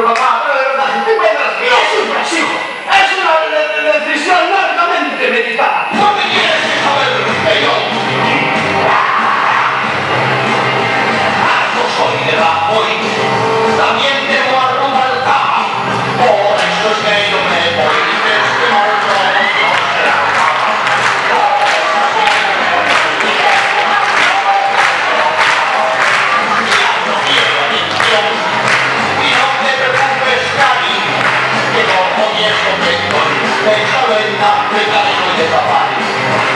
Pero papá, de verdad, ¿te encuentras que es un trasiego? Es una decisión largamente meditada. ¿No me tienes que saber que yo soy de Rajoy? También tengo arruga al cama. Por eso es que yo me voy. Dices que no quiero adicción. Y no te preocupes, Cari, que como y eso que estoy, me solo en África y soy de safari.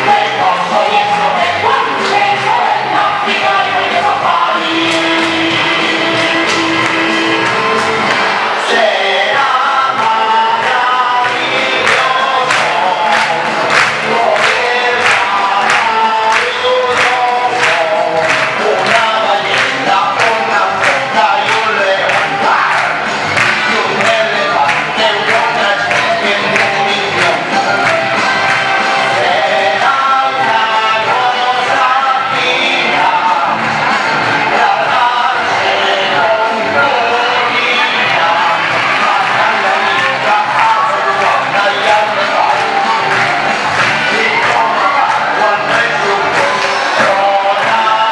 Que como y eso que estoy, me solo en África y soy de safari. Será maravilloso poder ganar una ballena, una foca y un levantar y un elefante, una especie en extinción. Será una cosa fina, tratarse con gloria, matar la vida a Ruanda y al Nepal, y como agua en su corazón nacional.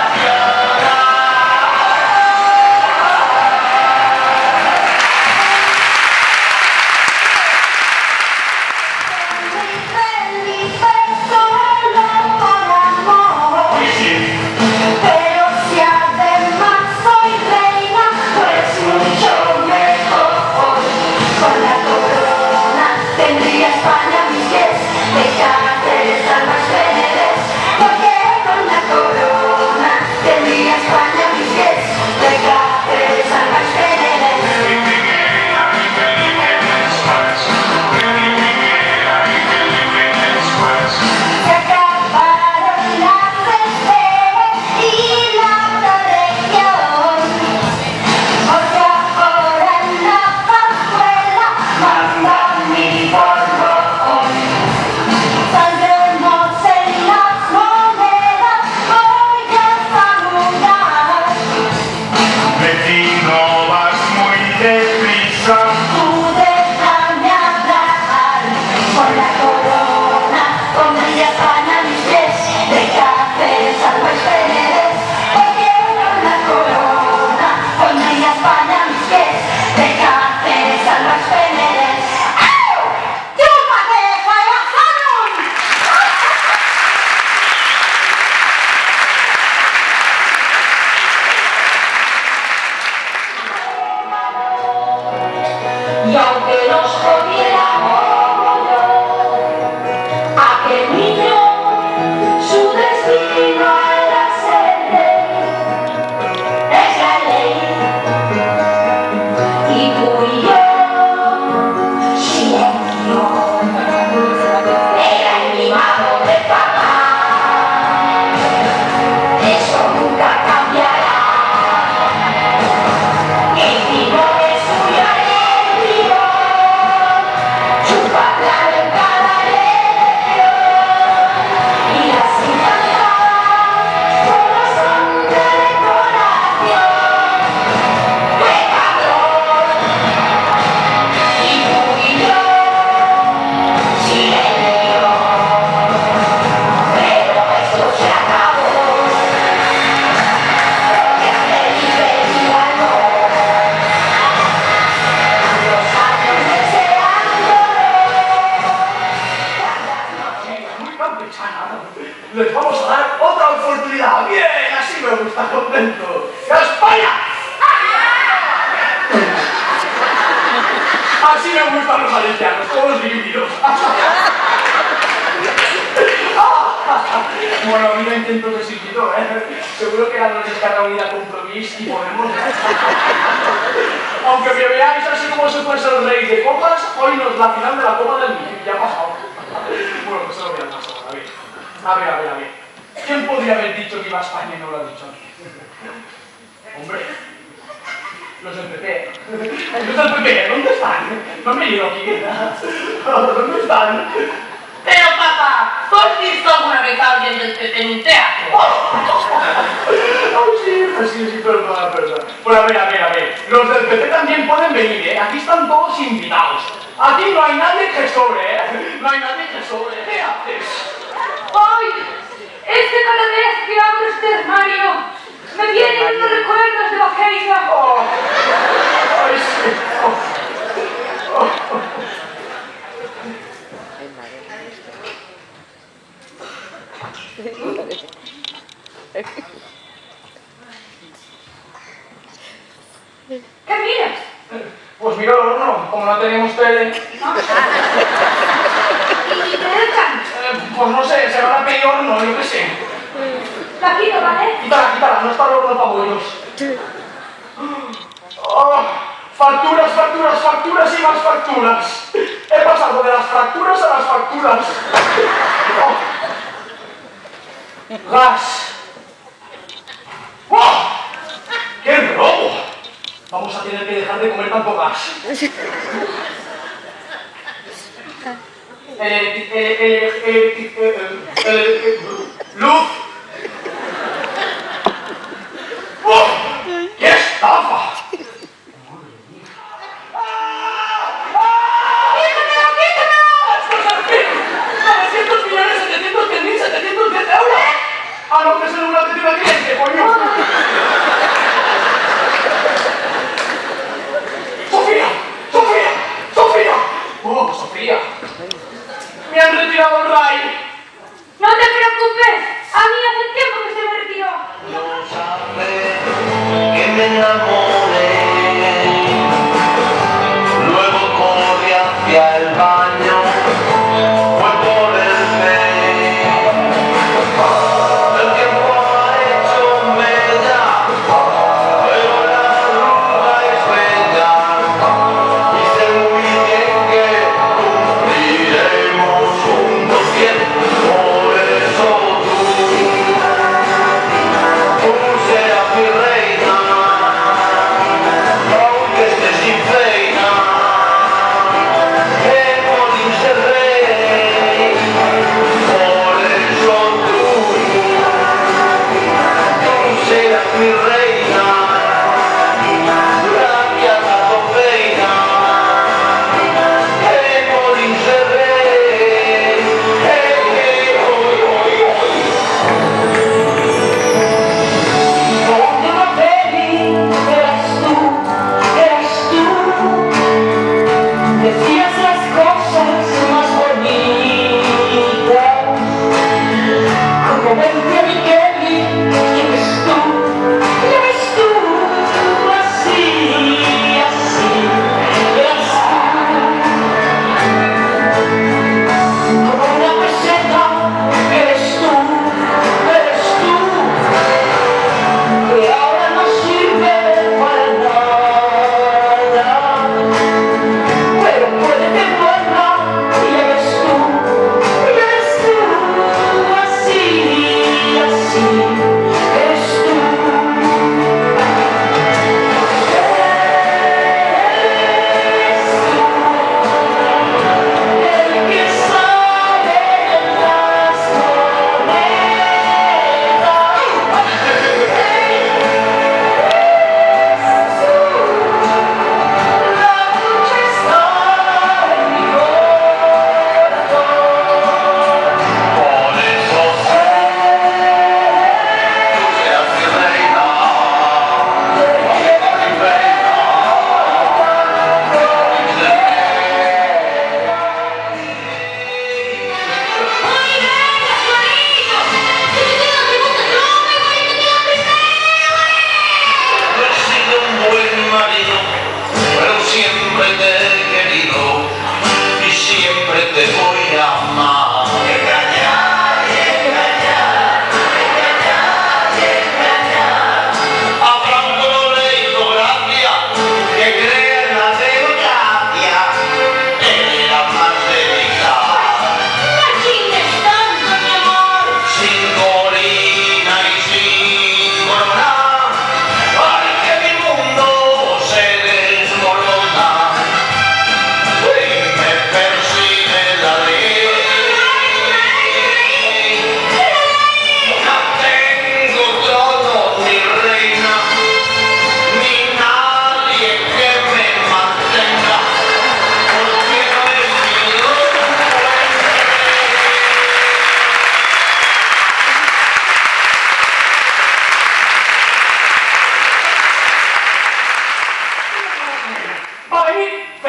Pero si además soy reina, pues mucho mejor. Con la corona tendría España mis pies de cárceles almas veneres. Porque con la corona tendría España mis pies de cárceles almas veneres. Se acabaron las fronteras y la protección, porque ahora en la pajuela manda mi Borbón. Saldremos en las monedas, voy a saludar. Vecino, vas muy deprisa. Tú déjame hablar. Con la corona pondría España a mis pies de cárceles almas veneres. Porque con la corona pondría España a mis pies de cárceles almas veneres. ¡Au! ¡Chúpate, Jayasanum! Y aunque nos jodiera aquel niño, su destino era ser rey. Es la ley. Y tú y yo, silencio, era el mimado de papá. Eso nunca cambiará. El vino es suyo eléctrico, chupa claro en cada elección. Y las encantadas solo son de decoración. ¡Qué cabrón! Y tú y yo, silencio, pero esto se acabó. Porque Felipe Díaz los años deseando. Muy campechana. Les vamos a dar otra oportunidad. Bien, así me gusta, contento. ¡España! Así me gustan los valencianos, todos divididos. Bueno, mira, intento de sitio, Seguro que eran los de Esquerra Unida, Compromís y Podemos. Aunque me veáis así como si fuese el rey de copas, hoy no es la final de la Copa del Mundo. Ya ha pasado. Bueno, pues se lo voy a pasar. A ver. ¿Quién podría haber dicho que iba a España y no lo ha dicho? Hombre, los del PP. Los del PP, ¿dónde están? No me he ido aquí. ¿Dónde están? Pero papá, ¿tú has visto alguna vez a alguien del PP en un teatro? Oh, sí, perdona. Bueno, a ver. Los del PT también pueden venir, ¿eh? Aquí están todos invitados. Aquí no hay nadie que sobre, ¿eh? No hay nadie que sobre. ¿Qué haces? ¡Ay! Es que cada vez que abro este armario me vienen unos recuerdos de Vaqueira. Oh. Ay, sí. Oh. ¿Qué miras? Pues mira el horno, como no tenemos tele. ¿Y te echan? Pues no sé, se van a pedir horno, yo qué sé. La quito, ¿vale? Quítala, no está el horno para bollos. Oh, facturas y más facturas. He pasado de las fracturas a las facturas. Oh. Gas. ¡Oh! ¡Qué robo! Vamos a tener que dejar de comer tanto gas. Luz. ¡Oh! ¡Qué estafa! ¡Ah, no, que es el número que tiene el cliente, coño! ¡Sofía! ¡Oh, Sofía! ¡Me han retirado el RAI! No te preocupes, a mí hace tiempo que se me retiró. No sabe que me enamoré. Luego corrí hacia el baño. Fue por el mail. El tiempo ha hecho mella, pero la rumba es bella. Y sé muy bien que cumpliremos juntos siempre. Por eso tú serás mi reina, aunque estés sin pena, que por ser rey. Por eso tú serás mi reina, gracias a tu pena, que por ser rey. Una peli, eras tú, decías las cosas más bonitas, como vente a mi Kelly, ya ves tú, así, eras tú, como una peseta, eres tú. Que ahora no sirve para nada, pero puede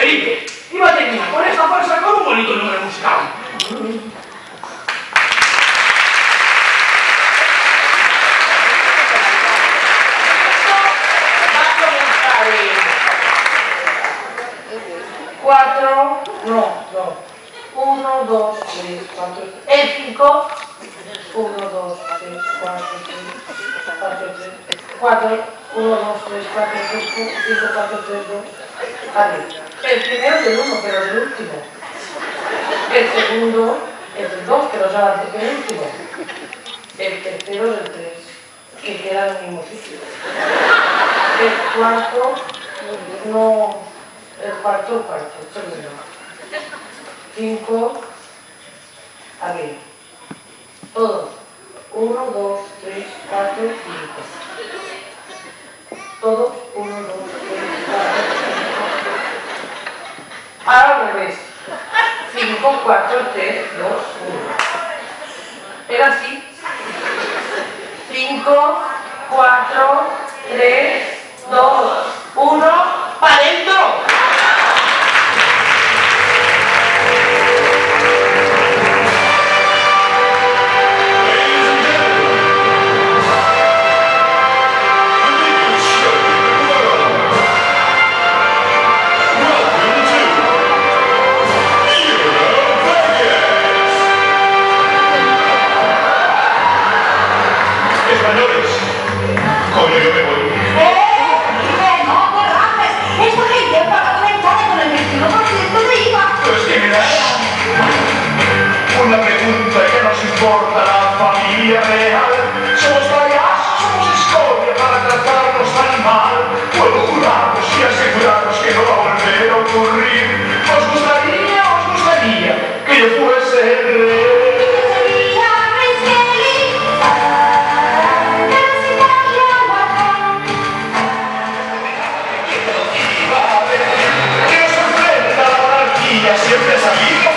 Felipe, iba a terminar con esta farsa con un bonito número musical. Va a comenzar el 1, 2, 3, 4, el 5, 1, 2, 3, 4, 1, 2, 3, 4, 5, 4, 3, 2, el primero es del 1, pero es el último. El segundo es del 2, pero es el penúltimo. El tercero es el 3, que queda en el mismo sitio. El cuarto, no, el cuarto, segundo. 5, a ver, todos, 1, 2, 3, 4, 5. Todos, 1, 2, 3, 4, 5. Ahora al revés. 5, 4, 3, 2, 1. Era así. 5, 4, 3, 2, 1, ¡para adentro! Españoles, coño, yo me voy. No te rajes. Esta gente ha pagado la entrada con el 21% de IVA. Pero es que me da una pregunta que nos importa la familia real. Somos payasos, somos escoria para tratarnos tan mal. Puedo juraros y aseguraros que no va a volver a ocurrir. ¿Os gustaría que yo fuese el rey? Que nos sorprenda la monarquía, siempre salir con